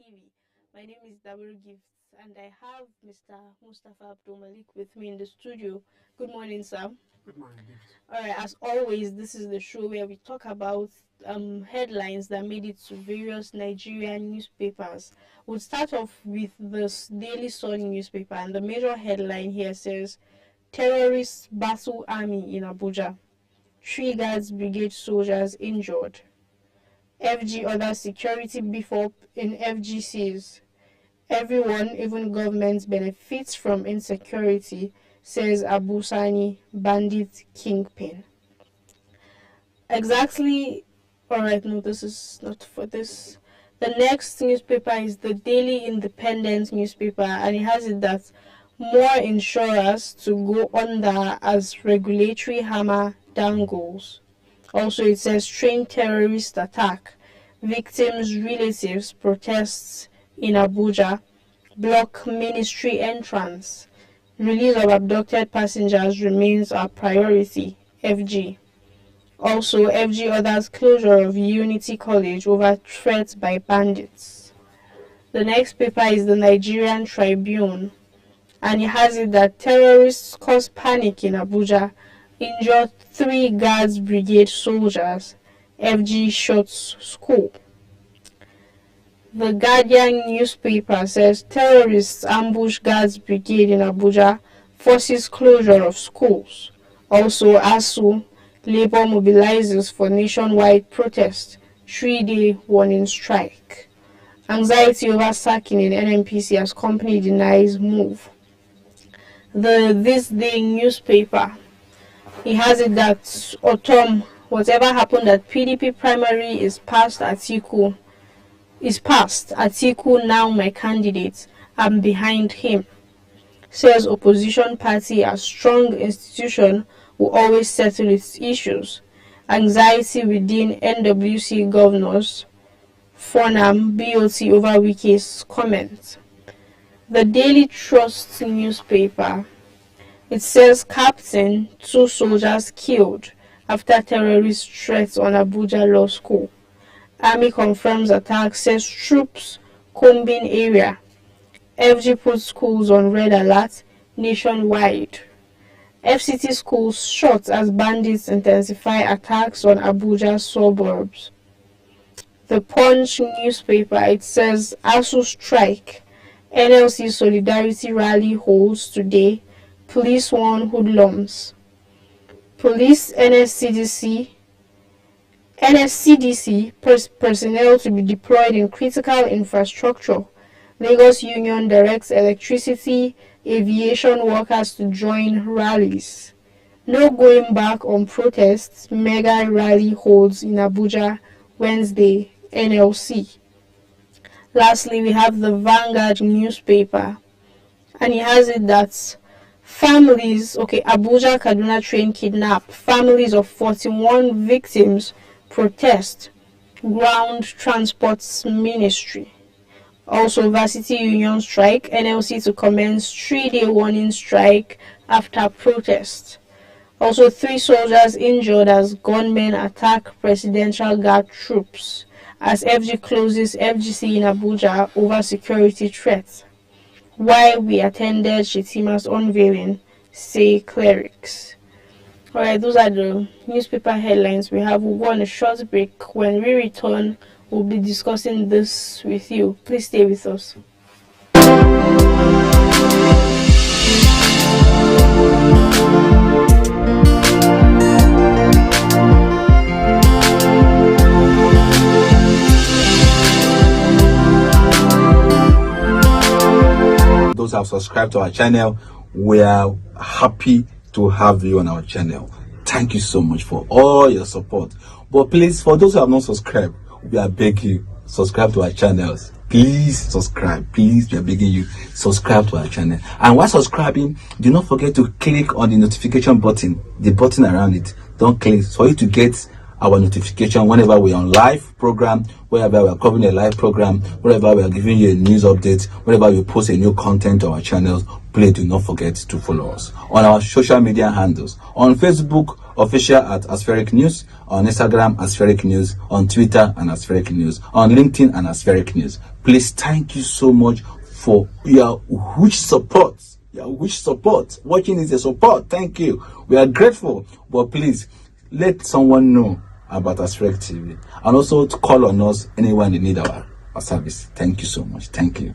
TV. My name is Dabur Gifts, and I have Mr. Mustafa Abdul Malik with me in the studio. Good morning, sir. Good morning, Gift. All right, as always, this is the show where we talk about headlines that made it to various Nigerian newspapers. We'll start off with the Daily Sun newspaper, and the major headline here says, Terrorists battle army in Abuja. 3 guards brigade soldiers injured. FG orders security beef up in FGCs. Everyone, even government, benefits from insecurity, says Abu Sani, bandit kingpin. Exactly. Alright, no, this is not for this. The next newspaper is the Daily Independent newspaper, and it has it that more insurers to go under as regulatory hammer dangles. Also, it says train terrorist attack. Victims' relatives protests in Abuja. Block ministry entrance. Release of abducted passengers remains our priority. FG. Also, FG orders closure of Unity College over threats by bandits. The next paper is the Nigerian Tribune, and it has it that terrorists cause panic in Abuja, injured 3 guards brigade soldiers. FG shuts school. The Guardian newspaper says terrorists ambush guards brigade in Abuja, forces closure of schools. Also, ASU, Labour mobilizes for nationwide protest, 3-day warning strike. Anxiety over sacking in NNPC as company denies move. The This Day newspaper, it has it that autumn, whatever happened at PDP primary is past. Atiku now my candidate. I'm behind him. Says opposition party, a strong institution, will always settle its issues. Anxiety within NWC governors. Fonam BOT over Wike's comment. The Daily Trust newspaper, it says captain, 2 soldiers killed after terrorist threats on Abuja Law School. Army confirms attack, says troops combing area. FG puts schools on red alert nationwide. FCT schools shot as bandits intensify attacks on Abuja suburbs. The Punch newspaper, it says ASU strike. NLC solidarity rally holds today. Police warn hoodlums. Police NSCDC personnel to be deployed in critical infrastructure. Lagos Union directs electricity, aviation workers to join rallies. No going back on protests. Mega rally holds in Abuja Wednesday. NLC. Lastly, we have the Vanguard newspaper, and it has it that Abuja-Kaduna Train Kidnap. Families of 41 victims protest. Ground Transport's Ministry. Also, Varsity Union strike. NLC to commence 3-day warning strike after protest. Also, 3 soldiers injured as gunmen attack presidential guard troops as FG closes FGC in Abuja over security threats. Why we attended Shetima's unveiling, say clerics. Alright, those are the newspaper headlines we have. We'll go on a short break. When we return, we'll be discussing this with you. Please stay with us. Those who have subscribed to our channel, we are happy to have you on our channel. Thank you so much for all your support. But please, for those who have not subscribed, we are begging you, subscribe to our channels. Please subscribe. Please, we are begging you, subscribe to our channel. And while subscribing, do not forget to click on the notification button, the button around it. Don't click for you to get our notification whenever we're on live program, wherever we're covering a live program, wherever we are giving you a news update, whenever we post a new content to our channels. Please do not forget to follow us on our social media handles. On Facebook, official at Aspheric News, on Instagram, Aspheric News, on Twitter, and Aspheric News, on LinkedIn, and Aspheric News. Please, thank you so much for your huge support. Your huge support. Watching is a support. Thank you. We are grateful. But please, let someone know about Aspheric TV, and also to call on us anyone in need of our service. Thank you so much. Thank you.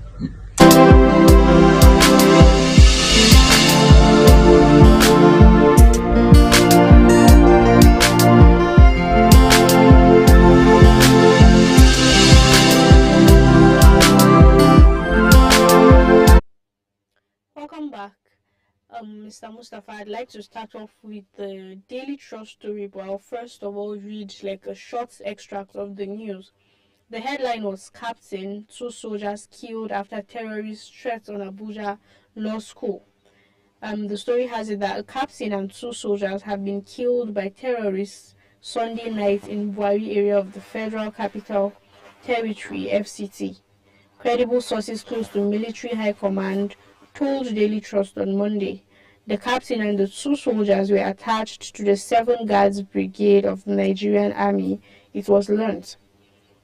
Welcome back. Mr. Mustafa, I'd like to start off with the Daily Trust story, but I'll first of all read like a short extract of the news. The headline was Captain, 2 soldiers killed after terrorist threat on Abuja Law School. The story has it that a captain and 2 soldiers have been killed by terrorists Sunday night in Buari area of the Federal Capital Territory, FCT. Credible sources close to military high command told Daily Trust on Monday. The captain and the 2 soldiers were attached to the 7th Guards Brigade of the Nigerian Army, it was learnt.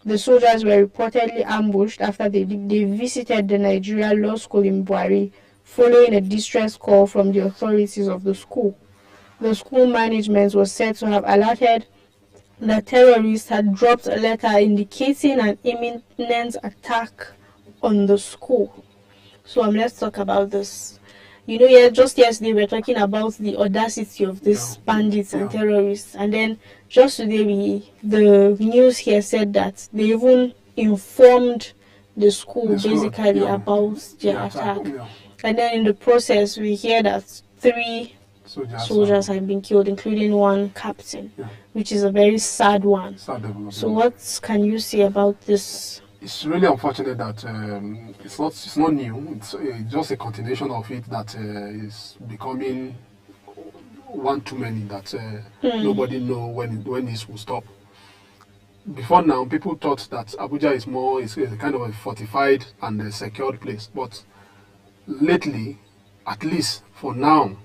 The soldiers were reportedly ambushed after they visited the Nigeria Law School in Buari following a distress call from the authorities of the school. The school management was said to have alerted that terrorists had dropped a letter indicating an imminent attack on the school. So let's talk about this. Just yesterday we were talking about the audacity of these bandits and terrorists, and then just today the news here said that they even informed the school basically about their attack. And then in the process we hear that 3 soldiers have been killed, including 1 captain, which is a very sad one. So what can you say about this? It's really unfortunate that it's not new. It's just a continuation of it that is becoming one too many. That nobody know when this will stop. Before now, people thought that Abuja is a kind of a fortified and a secured place. But lately, at least for now,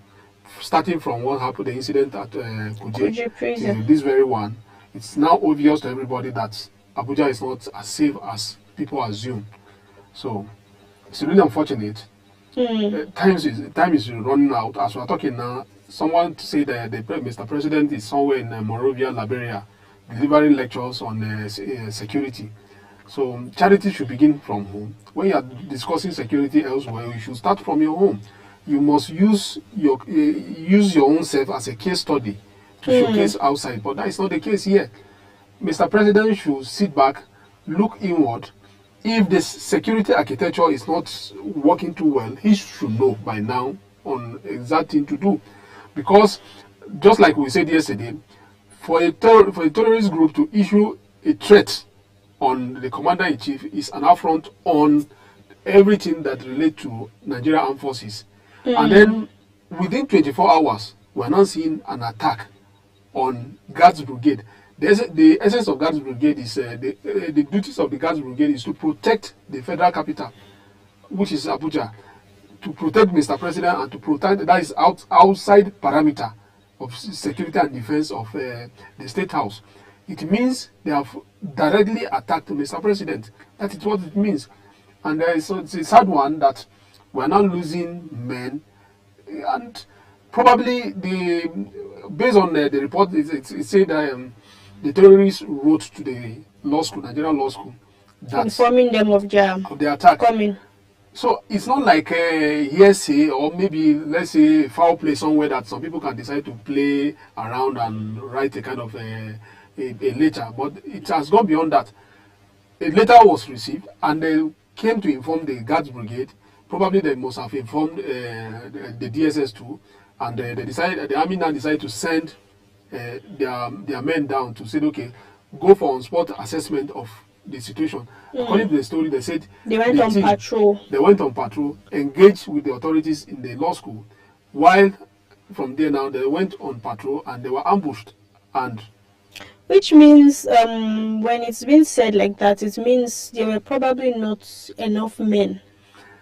starting from what happened, the incident at Kuje prison, this very one, it's now obvious to everybody that Abuja is not as safe as people assume. So it's really unfortunate. Time is running out. As we're talking now, someone said that Mr. President is somewhere in Monrovia, Liberia, delivering lectures on security. So charity should begin from home. When you are discussing security elsewhere, you should start from your home. You must use your own self as a case study to showcase outside, but that is not the case here. Mr. President should sit back, look inward. If the security architecture is not working too well, he should know by now on exact thing to do. Because just like we said yesterday, for a terrorist group to issue a threat on the commander-in-chief is an affront on everything that relates to Nigeria Armed Forces. And then within 24 hours, we're now seeing an attack on Guards Brigade. The essence of Guards Brigade is the duties of the Guards Brigade is to protect the federal capital, which is Abuja, to protect Mr. President and to protect that is outside parameter of security and defense of the State House. It means they have directly attacked Mr. President. That is what it means, and so it's a sad one that we are now losing men, and probably based on the report, it said that. The terrorists wrote to the law school, Nigerian law school, that informing them of the attack coming. So it's not like a hearsay or maybe let's say foul play somewhere that some people can decide to play around and write a kind of a letter, but it has gone beyond that. A letter was received and they came to inform the Guards Brigade. Probably they must have informed the DSS too, and the army now decided to send their men down to say, okay, go for on-spot assessment of the situation. According to the story, they said they went on patrol. They went on patrol, engaged with the authorities in the law school. While from there now, they went on patrol and they were ambushed and Which means, when it's been said like that, it means there were probably not enough men.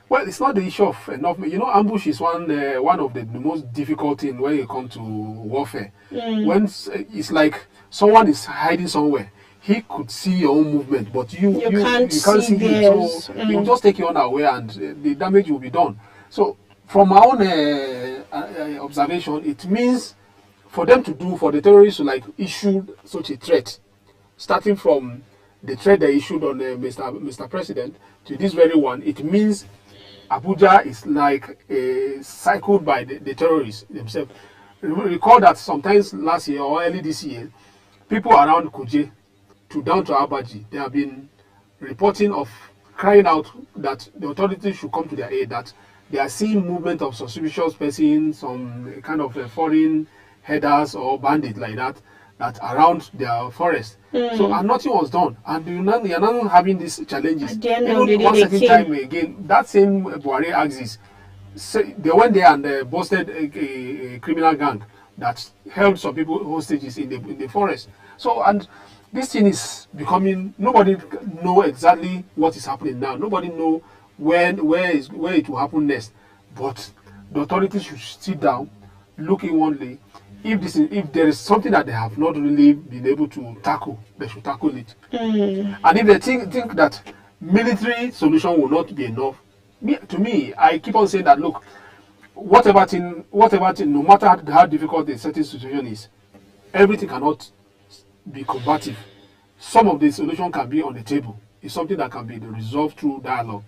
Well, it's not the issue of enough. You know, ambush is one of the most difficult thing when you come to warfare. When it's like someone is hiding somewhere, he could see your own movement, but You can't you can't see see him. theirs. So he will just take you unaware, and the damage will be done. So, from my own observation, it means for the terrorists to like issue such a threat, starting from the threat they issued on Mr. President to this very one, it means Abuja is like cycled by the terrorists themselves. Recall that sometimes last year or early this year, people around Kuje to down to Abaji, they have been reporting of crying out that the authorities should come to their aid, that they are seeing movement of suspicious persons, some kind of foreign headers or bandits like that, that around their forest. So and nothing was done, and you are now having these challenges. At the end of the Even day, one they second came. time again, that same Buhari axis, they went there and busted a criminal gang that held some people hostages in the forest. So, and this thing is becoming, nobody know exactly what is happening now. Nobody know where it will happen next. But the authorities should sit down, look inwardly. If there is something that they have not really been able to tackle, they should tackle it. And if they think that military solution will not be enough, to me, I keep on saying that, look, whatever thing, no matter how difficult the certain situation is, everything cannot be combative. Some of the solution can be on the table. It's something that can be resolved through dialogue.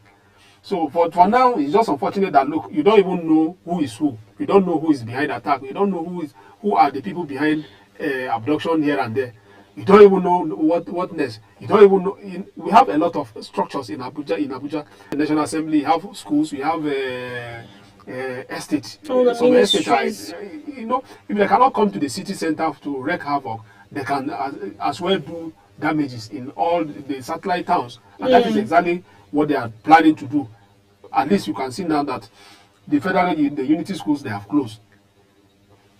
So for now, it's just unfortunate that, look, you don't even know who is who. You don't know who is behind attack. You don't know who are the people behind abduction here and there. You don't even know what next. You don't even know. We have a lot of structures in Abuja, the National Assembly. We have schools. We have estates. All the Some estates ministries. if they cannot come to the city center to wreak havoc, they can as well do damages in all the satellite towns, and that is exactly what they are planning to do. At least you can see now that the unity schools, they have closed.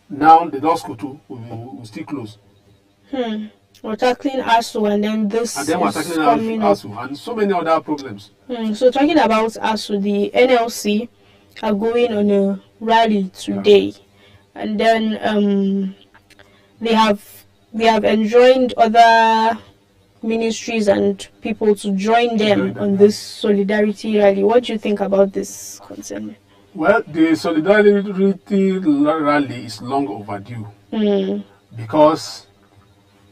Now the law school too will still close. We're tackling ASU, and then this And then we're is tackling coming up. ASU and so many other problems. So talking about ASU, the NLC are going on a rally today, and then they have enjoined other ministries and people to join them on this solidarity rally. What do you think about this concern? Well, the solidarity rally is long overdue because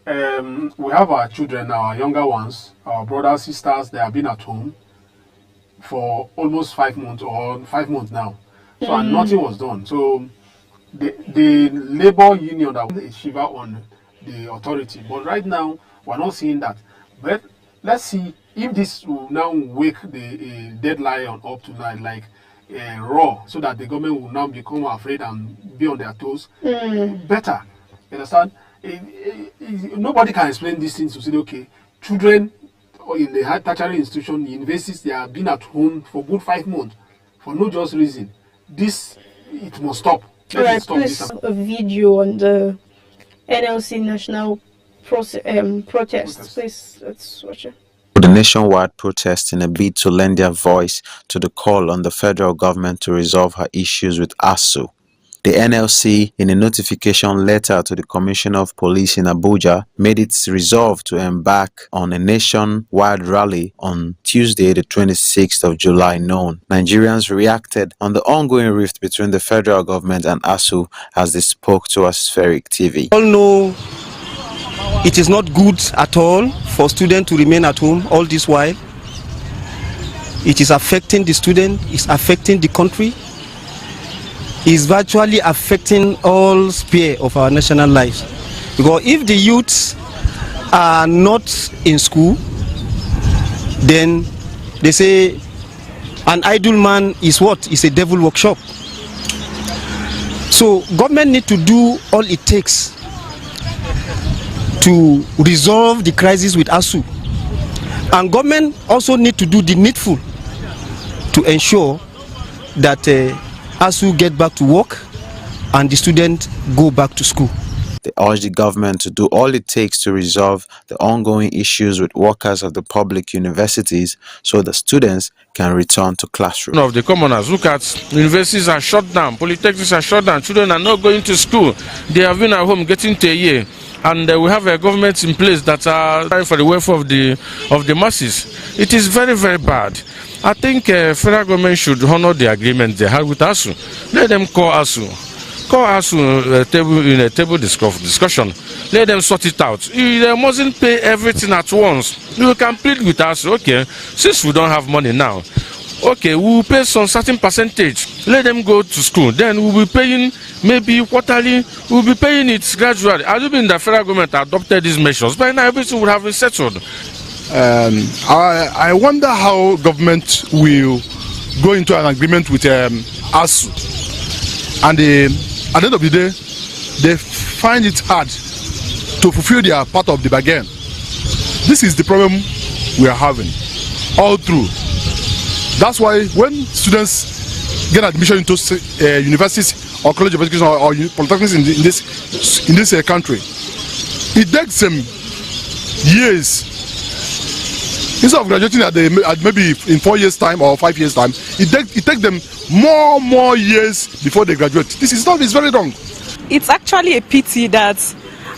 we have our children, our younger ones, our brothers, sisters. They have been at home for almost 5 months or 5 months now, so and nothing was done. So the labor union that is shiver on the authority, but right now we're not seeing that. But let's see if this will now wake the dead lion up tonight, like raw, so that the government will now become afraid and be on their toes. Better, you understand? Nobody can explain these things to say, okay, children in the high tertiary institution, universities, they have been at home for good 5 months for no just reason. It must stop. Let it stop. Please, a video on the NLC national protest. Please, let's watch it. The nationwide protest in a bid to lend their voice to the call on the federal government to resolve her issues with ASU. The NLC, in a notification letter to the Commissioner of Police in Abuja, made its resolve to embark on a nationwide rally on Tuesday, the 26th of July noon. Nigerians reacted on the ongoing rift between the federal government and ASU as they spoke to Aspheric TV. All know it is not good at all for students to remain at home all this while. It is affecting the student, it's affecting the country, it's virtually affecting all sphere of our national lives. Because if the youths are not in school, then they say an idle man is what? Is a devil workshop. So government need to do all it takes to resolve the crisis with ASU, and government also need to do the needful to ensure that ASU get back to work and the students go back to school. They urge the government to do all it takes to resolve the ongoing issues with workers of the public universities so the students can return to classrooms. Of the commoners, look at universities are shut down, polytechnics are shut down, children are not going to school. They have been at home getting to a year, and we have a government in place that are trying for the welfare of the masses. It is very, very bad. I think federal government should honor the agreement they had with ASU. Let them call ASU. Call ASU in a table discussion. Let them sort it out. They mustn't pay everything at once. You can plead with ASU. Okay, since we don't have money now, okay, we will pay some certain percentage. Let them go to school. Then we will be paying maybe quarterly. We will be paying it gradually. Assuming the federal government adopted these measures, by now everything would have been settled. I wonder how government will go into an agreement with ASU, and at the end of the day, they find it hard to fulfill their part of the bargain. This is the problem we are having all through. That's why when students get admission into universities or college of education or polytechnics in this country, it takes them years. Instead of graduating at maybe in 4 years' time or 5 years' time, it takes them more years before they graduate. This is not, it's very wrong. It's actually a pity that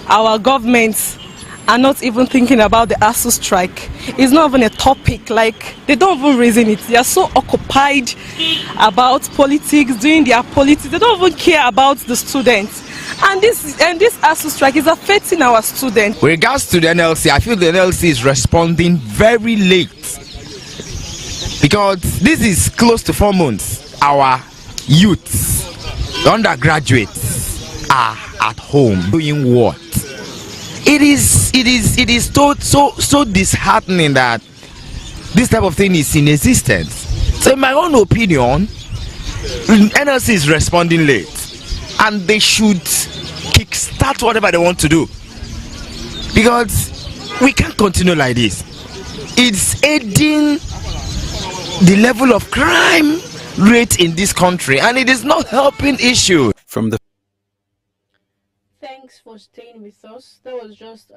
our governments are not even thinking about the ASU strike. It's not even a topic, like they don't even reason it. They are so occupied about politics, doing their politics. They don't even care about the students. And this ASU strike is affecting our students. With regards to the NLC, I feel the NLC is responding very late, because this is close to 4 months. Our youths, the undergraduates, are at home doing what? It is so disheartening that this type of thing is in existence. So in my own opinion, NLC is responding late, and they should kickstart whatever they want to do, because we can't continue like this. It's aiding the level of crime rate in this country, and it is not helping issue. From the Thanks for staying with us. That was just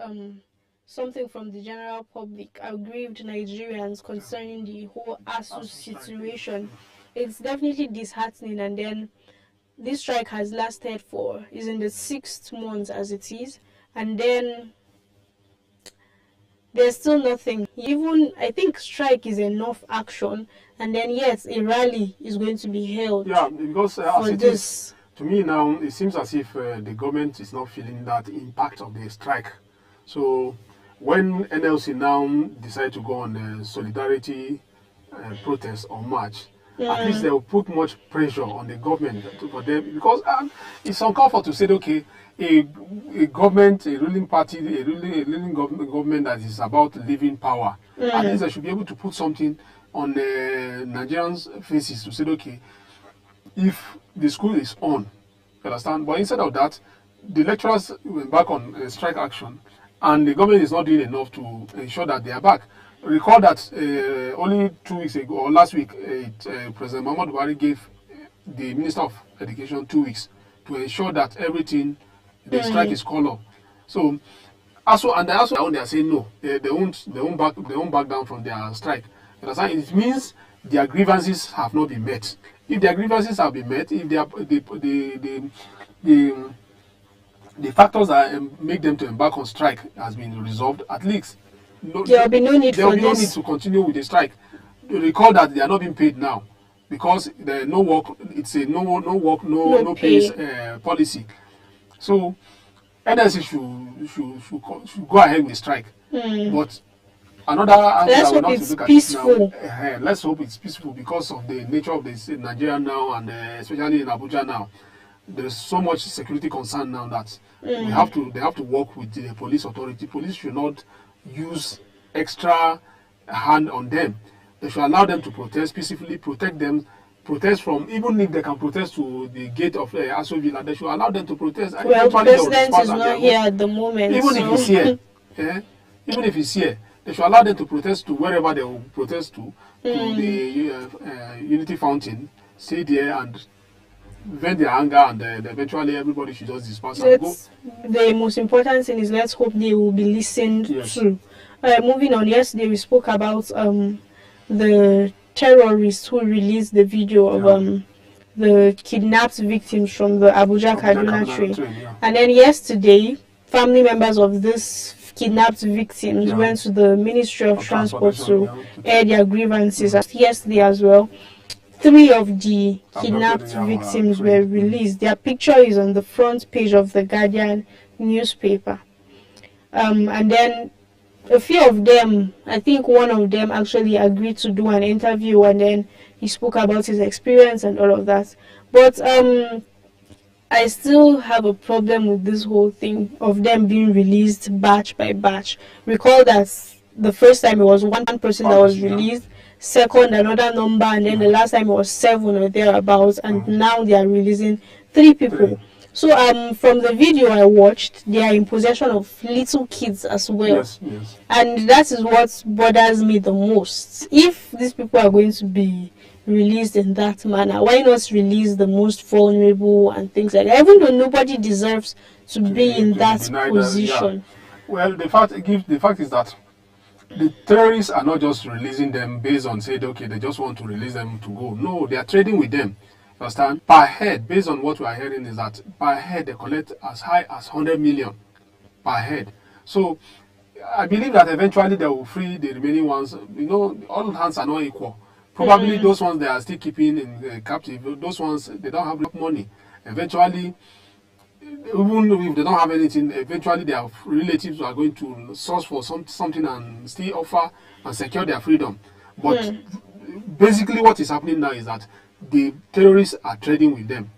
something from the general public, aggrieved Nigerians concerning the whole ASU situation. It's definitely disheartening, and then this strike has lasted is in the 6th month as it is, and then there's still nothing. Even I think strike is enough action, and then yes, a rally is going to be held. Yeah, because for this. To me now, it seems as if the government is not feeling that impact of the strike. So when NLC now decide to go on a solidarity protest or march, at least they will put much pressure on the government for them, because it's uncalled for to say, okay, a government, a ruling party, a ruling government that is about living power, at least they should be able to put something on the Nigerians' faces to say, okay, if the school is on, you understand? But instead of that, the lecturers went back on strike action, and the government is not doing enough to ensure that they are back. Recall that only 2 weeks ago, or last week, President Muhammadu Buhari gave the Minister of Education 2 weeks to ensure that everything, the strike is called up. So, they are saying no, they won't back down from their strike. You understand? It means their grievances have not been met. If their grievances have been met, if the factors that make them to embark on strike has been resolved, at least there will be no need to continue with the strike. Recall that they are not being paid now because there no work. It's a no work, no pay policy. So NLC should go ahead with the strike. But another answer I want to look at peaceful. Let's hope it's peaceful, because of the nature of this in Nigeria now, and especially in Abuja now. There's so much security concern now that they have to work with the police authority. Police should not use extra hand on them. They should allow them to protest peacefully, protest from, even if they can protest to the gate of ASU Villa, they should allow them to protest. Well, the president is not here at the moment. Even if he's here, even if he's here, they should allow them to protest to wherever they will protest to the Unity Fountain, stay there and vent their anger, and eventually everybody should just disperse and go. The most important thing is let's hope they will be listened Yes. to. Moving on, yesterday we spoke about the terrorists who released the video of the kidnapped victims from the Abuja-Kaduna train. Yeah. And then yesterday, family members of this kidnapped victims went to the Ministry of Transport to air their grievances. Yesterday as well, 3 of the kidnapped victims were released. Their picture is on the front page of the Guardian newspaper. And then a few of them, I think one of them actually agreed to do an interview, and then he spoke about his experience and all of that. But I still have a problem with this whole thing of them being released batch by batch. Recall that the first time it was one person that was released, second another number, and then the last time it was 7 or thereabouts, and now they are releasing 3 people. So from the video I watched, they are in possession of little kids as well. Yes, yes. And that is what bothers me the most. If these people are going to be released in that manner, why not release the most vulnerable and things like that? Even though nobody deserves to be in that position. Well, the fact is that the terrorists are not just releasing them based on saying, okay, they just want to release them to go. No, they are trading with them. Understand? Per head, based on what we are hearing, is that per head they collect as high as 100 million per head. So I believe that eventually they will free the remaining ones. You know, all hands are not equal. Probably those ones they are still keeping in captive, those ones they don't have enough money. Eventually, even if they don't have anything, eventually their relatives are going to source for something and still offer and secure their freedom. But basically what is happening now is that the terrorists are trading with them.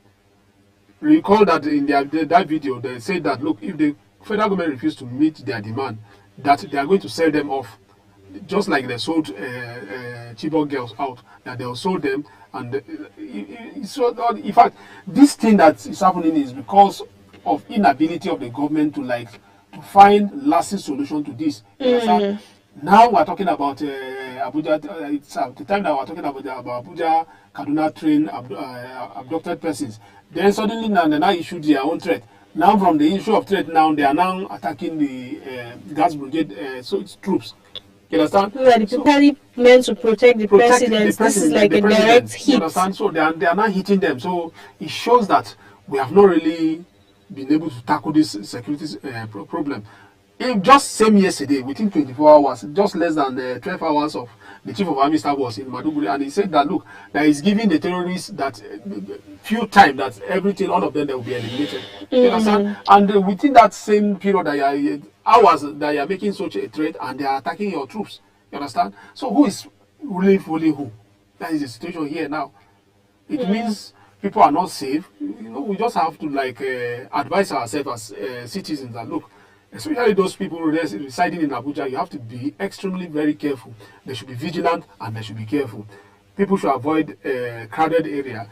Recall that in that video, they said that, look, if the federal government refuses to meet their demand, that they are going to sell them off. Just like they sold Chibok girls out, that they will sold them. And so, in fact, this thing that is happening is because of inability of the government to find lasting solution to this. Now we're talking about Abuja. It's the time that we're talking about Abuja-Kaduna Train abducted persons. Then suddenly now they now issued their own threat. Now from the issue of threat, now they are now attacking the gas brigade, so it's troops. You understand? Well, the people meant to protect the president. This is like a direct hit. You understand? So they are not hitting them. So it shows that we have not really been able to tackle this security problem. In just same yesterday, within 24 hours, just less than 12 hours of the chief of army staff was in Maduguri, and he said that, look, that he's giving the terrorists that few time that everything, all of them, they will be eliminated. You understand? And within that same period, hours that you are making such a threat, and they are attacking your troops. You understand? So who is really fooling who? That is the situation here now. It means people are not safe. You know, we just have to advise ourselves as citizens that, look, especially those people residing in Abuja, you have to be extremely very careful. They should be vigilant and they should be careful. People should avoid crowded area,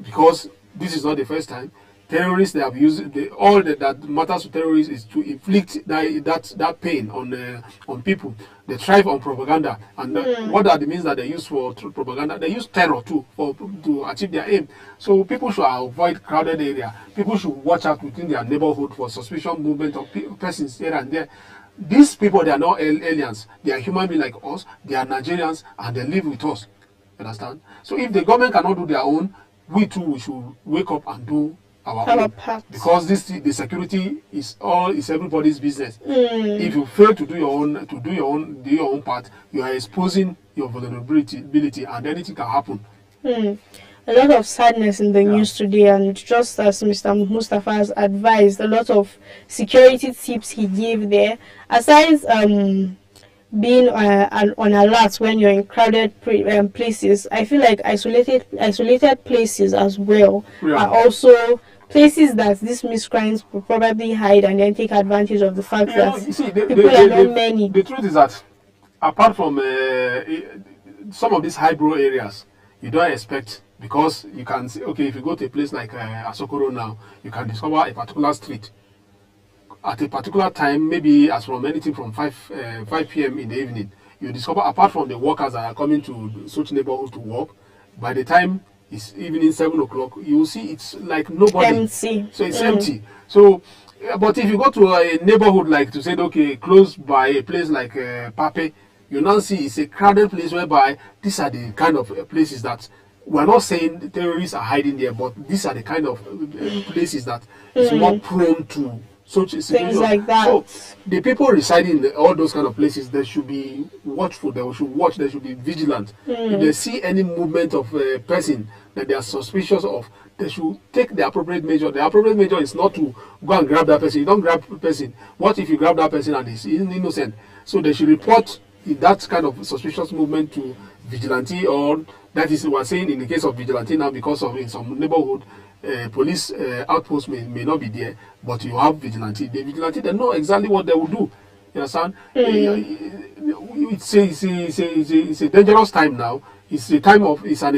because this is not the first time. Terrorists, they have used all that matters to terrorists is to inflict that pain on people. They thrive on propaganda, and what are the means that they use for propaganda? They use terror too to achieve their aim. So people should avoid crowded area. People should watch out within their neighborhood for suspicious movement of persons here and there. These people, they are not aliens. They are human beings like us. They are Nigerians, and they live with us. You understand? So if the government cannot do their own, we too should wake up and do our own, because the security is everybody's business. If you fail to do your own part, you are exposing your vulnerability, and anything can happen. A lot of sadness in the news today, and just as Mr. Mustafa has advised, a lot of security tips he gave there. Aside being on alert when you're in crowded places, I feel like isolated places as well are also places that these miscreants will probably hide and then take advantage of the fact that people are not many. The truth is that apart from some of these highbrow areas, you don't expect, because you can see, okay, if you go to a place like Asokoro now, you can discover a particular street at a particular time, maybe as from anything from 5 p.m. in the evening. You discover, apart from the workers that are coming to such neighborhood to work, by the time it's evening 7 o'clock, you will see it's like nobody. Empty. So it's empty. So, but if you go to a neighborhood like to say, okay, close by a place like Pape, you now see it's a crowded place whereby these are the kind of places that we're not saying the terrorists are hiding there, but these are the kind of places that is more prone to such a situation. Things like that. So the people residing in all those kind of places, they should be watchful. They should watch. They should be vigilant. If they see any movement of a person that they are suspicious of, they should take the appropriate measure. The appropriate measure is not to go and grab that person. You don't grab the person. What if you grab that person and he's innocent? So they should report that kind of suspicious movement to vigilante, or that is we're saying in the case of vigilante now, because of in some neighborhood police outpost may not be there, but you have vigilante. The vigilante, they know exactly what they will do. You understand? It's a dangerous time now. It's a time of, it's an